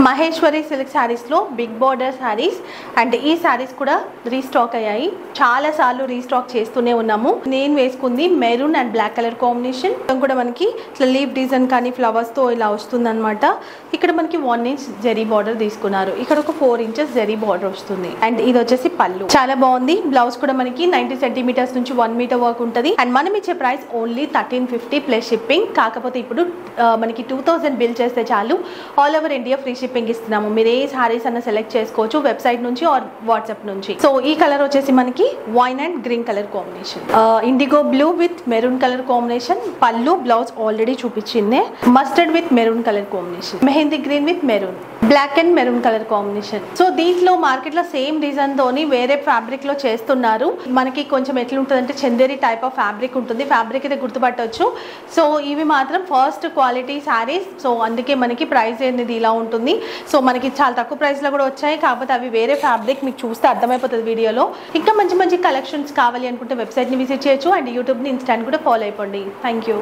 Maheshwari silk saris లో big border saris and ఈ సారీస్ కూడా రీస్టాక్ అయ్యాయి. చాలా సార్లు రీస్టాక్ చేస్తూనే ఉన్నాము. నేను వేసుకుంది maroon and black colour combination. కూడా మనకి ఇట్లా లీఫ్ డిజైన్ కానీ ఫ్లవర్స్ తో ఇలా వస్తుంది అనమాట. ఇక్కడ మనకి 1 ఇంచ్ జరీ బార్డర్ తీసుకున్నారు. ఇక్కడ ఒక 4 ఇంచెస్ జరీ బార్డర్ వస్తుంది. అండ్ ఇది వచ్చేసి పళ్ళు. చాలా బాగుంది. బ్లౌజ్ కూడా మనకి 90 సెంటీమీటర్స్ నుంచి 1 మీటర్ వరకు ఉంటుంది. అండ్ మనం ఇచ్చే ప్రైస్ ఓన్లీ 1350 ప్లస్ షిప్పింగ్. కాకపోతే ఇప్పుడు మనకి 2000 బిల్ చేస్తే చాలు all over India free shipping ఇస్తున్నాము. మీరు ఏ సారీస్ అన్న సెలెక్ట్ చేసుకోవచ్చు వెబ్సైట్ నుంచి ఆర్ వాట్సాప్ నుంచి. సో ఈ కలర్ వచ్చేసి మనకి wine and green colour combination, indigo blue with maroon colour combination. పళ్ళు బ్లౌజ్ ఆల్రెడీ చూపించిందే. Mustard with maroon colour combination, mehndi green with maroon, black and maroon colour combination. So దీంట్లో market లో same design తోని వేరే fabric లో చేస్తున్నారు. మనకి కొంచెం ఎట్లుంటుంది అంటే చందేరి టైప్ ఆఫ్ ఫ్యాబ్రిక్ ఉంటుంది. ఫ్యాబ్రిక్ అయితే గుర్తుపట్టవచ్చు. సో ఇవి మాత్రం ఫస్ట్ క్వాలిటీ సారీస్. సో అందుకే మనకి ప్రైస్ అనేది ఇలా ఉంటుంది. సో మనకి చాలా తక్కువ ప్రైస్ లో కూడా వచ్చాయి. కాకపోతే అవి వేరే ఫ్యాబ్రిక్. మీకు చూస్తే అర్థమైపోతుంది వీడియోలో. ఇంకా మంచి మంచి కలెక్షన్స్ కావాలి అనుకుంటే వెబ్సైట్ ని విజిట్ చేయొచ్చు. అండ్ యూట్యూబ్ ని ఇన్స్టాంట్ కూడా ఫాలో అయిపోండి. Thank you.